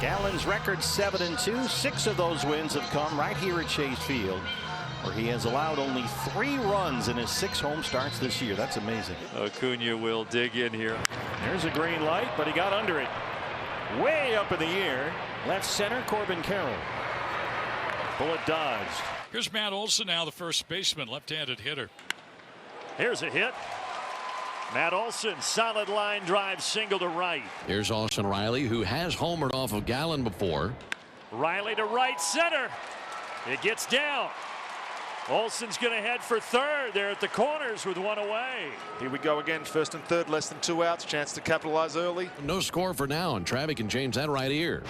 Gallen's record 7-2. 6 of those wins have come right here at Chase Field, where he has allowed only 3 runs in his 6 home starts this year. That's amazing. Acuna will dig in here. There's a green light, but he got under it. Way up in the air. Left center, Corbin Carroll. Bullet dodged. Here's Matt Olson now, the first baseman, left-handed hitter. Here's a hit. Matt Olson, solid line drive, single to right. Here's Austin Riley, who has homered off of Gallen before. Riley to right center. It gets down. Olson's going to head for third there at the corners with 1 away. Here we go again. First and third, less than 2 outs. Chance to capitalize early. No score for now, and Travis can change that right ear.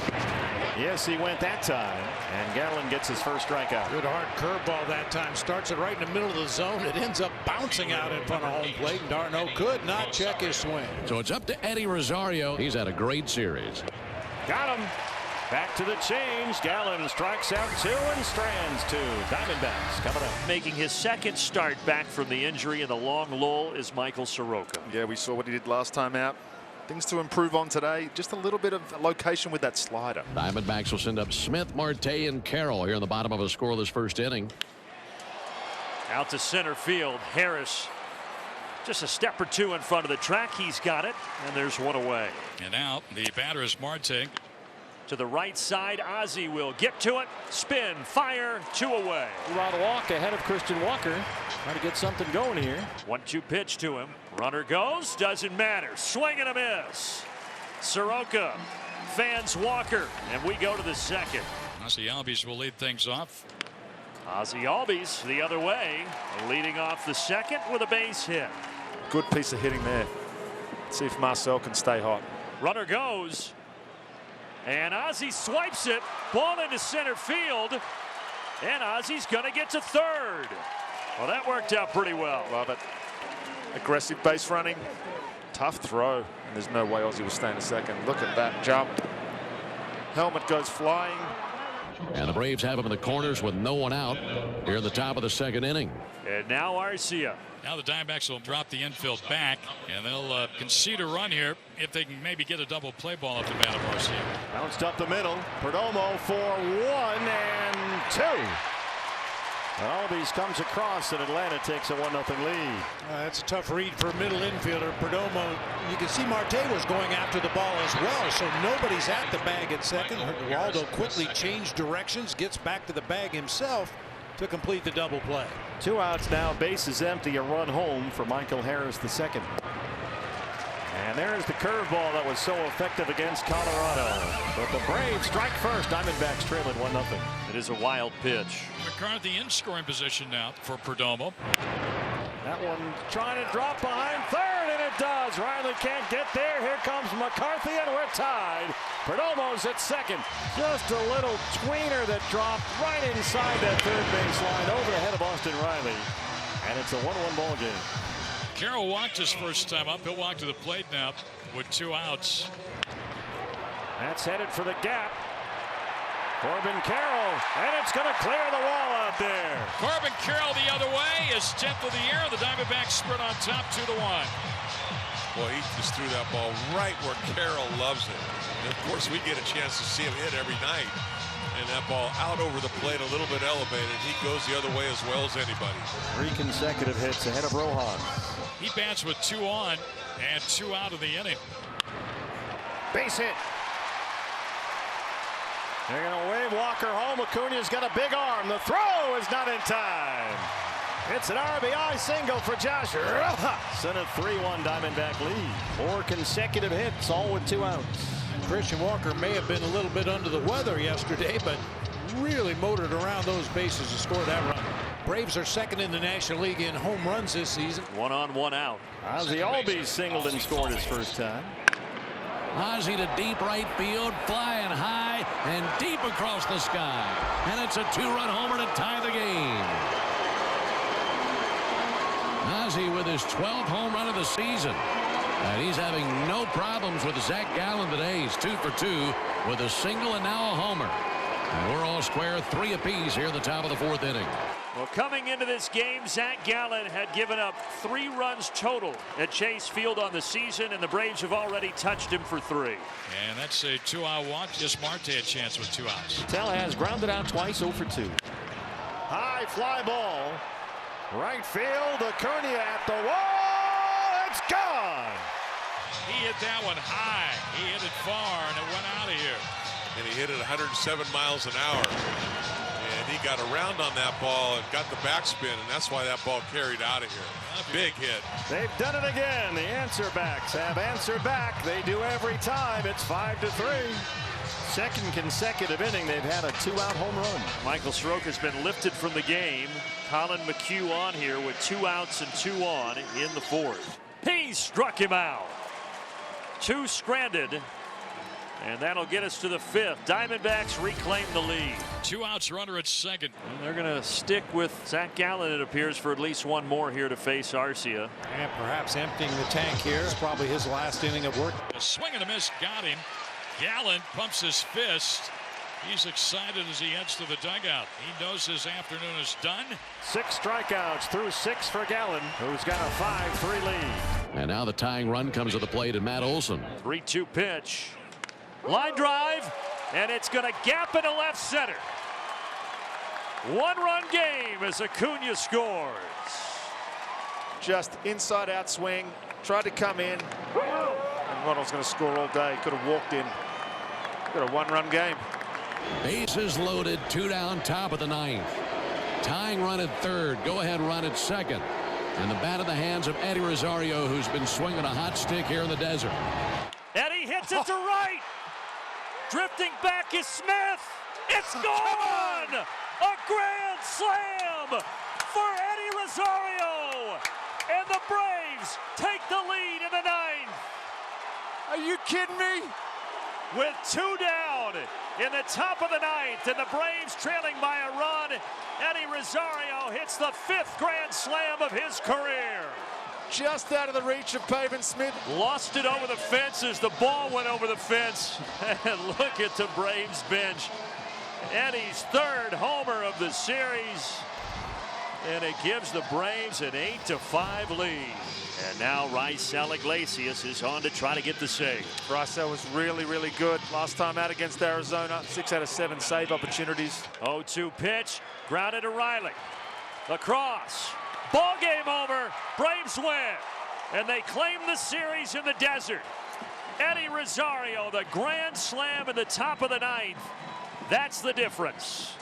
Yes, he went that time, and Gallen gets his first strikeout. Good hard curveball that time. Starts it right in the middle of the zone. It ends up bouncing out in front of home plate, and Darno could not check his swing. So it's up to Eddie Rosario. He's had a great series. Got him. Back to the change. Gallen strikes out 2 and strands 2. Diamondbacks coming up. Making his second start back from the injury in the long lull is Michael Soroka. Yeah, we saw what he did last time out. Things to improve on today. Just a little bit of location with that slider. Diamondbacks will send up Smith, Marte, and Carroll here in the bottom of a scoreless first inning. Out to center field. Harris just a step or 2 in front of the track. He's got it, and there's 1 away. And now the batter is Marte. To the right side, Ozzie will get to it. Spin, fire, 2 away. Rod walk ahead of Christian Walker. Trying to get something going here. 1-2 pitch to him. Runner goes, doesn't matter. Swing and a miss. Soroka fans Walker, and we go to the second. Ozzie Albies will lead things off. Ozzie Albies the other way, leading off the second with a base hit. Good piece of hitting there. See if Marcel can stay hot. Runner goes. And Ozzie swipes it, ball into center field, and Ozzie's going to get to third. Well, that worked out pretty well. Love it. Aggressive base running. Tough throw. And there's no way Ozzie will stay in a second. Look at that jump. Helmet goes flying. And the Braves have him in the corners with no one out here in the top of the second inning. And now Arcia. Now the Diamondbacks will drop the infield back, and they'll concede a run here if they can maybe get a double play ball off the bat of Arcia. Bounced up the middle. Perdomo for 1 and 2. Albies comes across, and Atlanta takes a 1-0 lead. That's a tough read for a middle infielder. Perdomo, you can see Marte was going after the ball as well, so nobody's at the bag at second. Waldo quickly changed directions, gets back to the bag himself to complete the double play. 2 outs now, bases empty, a run home for Michael Harris II. And there's the curveball that was so effective against Colorado. But the Braves strike first. Diamondbacks trail at 1-0. It is a wild pitch. McCarthy in scoring position now for Perdomo. That one trying to drop behind third, and it does. Riley can't get there. Here comes McCarthy, and we're tied. Perdomo's at second. Just a little tweener that dropped right inside that third base line over the head of Austin Riley. And it's a 1-1 ball game. Carroll walked his first time up. He'll walk to the plate now with 2 outs. That's headed for the gap. Corbin Carroll, and it's going to clear the wall out there. Corbin Carroll the other way, his 10th of the year. The Diamondbacks sprint on top 2-1. Boy, he just threw that ball right where Carroll loves it. And of course, we get a chance to see him hit every night. And that ball out over the plate, a little bit elevated. He goes the other way as well as anybody. 3 consecutive hits ahead of Rojas. He bats with 2 on and 2 out of the inning. Base hit. They're going to wave Walker home. Acuna's got a big arm. The throw is not in time. It's an RBI single for Josh Rojas. And a 3-1 Diamondback lead. 4 consecutive hits, all with 2 outs. Christian Walker may have been a little bit under the weather yesterday, but really motored around those bases to score that run. Braves are second in the National League in home runs this season. 1 on, 1 out. Ozzie Albies singled and scored his first time. Ozzie to deep right field, flying high and deep across the sky. And it's a 2-run homer to tie the game. Ozzie with his 12th home run of the season. And he's having no problems with Zach Gallen today. He's 2 for 2 with a single and now a homer. And we're all square, 3 apiece here at the top of the 4th inning. Well, coming into this game, Zach Gallen had given up 3 runs total at Chase Field on the season, and the Braves have already touched him for 3. And that's a 2-out walk. Just Marte a chance with 2 outs. Tell has grounded out twice, 0 for 2. High fly ball. Right field. Acuna at the wall. It's gone. He hit that one high. He hit it far, and it went out of here. And he hit it 107 miles an hour. And he got around on that ball and got the backspin, and that's why that ball carried out of here. Big hit. They've done it again. The answer backs have answered back. They do every time. It's 5-3. Second consecutive inning, they've had a 2-out home run. Michael Soroka's been lifted from the game. Colin McHugh on here with 2 outs and 2 on in the 4th. He struck him out. 2 stranded. And that'll get us to the 5th. Diamondbacks reclaim the lead. 2 outs, runner at second. And they're going to stick with Zach Gallen, it appears, for at least one more here to face Arcia. And perhaps emptying the tank here. It's probably his last inning of work. A swing and a miss got him. Gallen pumps his fist. He's excited as he heads to the dugout. He knows his afternoon is done. 6 strikeouts through 6 for Gallen, who's got a 5-3 lead. And now the tying run comes to the plate at Matt Olson. 3-2 pitch. Line drive, and it's going to gap into left center. 1-run game as Acuna scores. Just inside out swing. Tried to come in. And Ronald's going to score all day. Could have walked in. Got a 1-run game. Bases loaded, 2 down, top of the 9th. Tying run at 3rd. Go ahead run at 2nd. And the bat in the hands of Eddie Rosario, who's been swinging a hot stick here in the desert. Eddie hits it to right. Drifting back is Smith. It's gone! A grand slam for Eddie Rosario. And the Braves take the lead in the 9th. Are you kidding me? With 2 down in the top of the 9th, and the Braves trailing by a run, Eddie Rosario hits the 5th grand slam of his career. Just out of the reach of Pavin Smith. Lost it over the fence as the ball went over the fence. And look at the Braves bench. Eddie's 3rd homer of the series. And it gives the Braves an 8-5 lead. And now Raisel Iglesias is on to try to get the save. Raisel was really, really good last time out against Arizona. 6 out of 7 save opportunities. 0-2 pitch, grounded to Riley. Lacrosse. Ball game over. Braves win. And they claim the series in the desert. Eddie Rosario, the grand slam in the top of the 9th. That's the difference.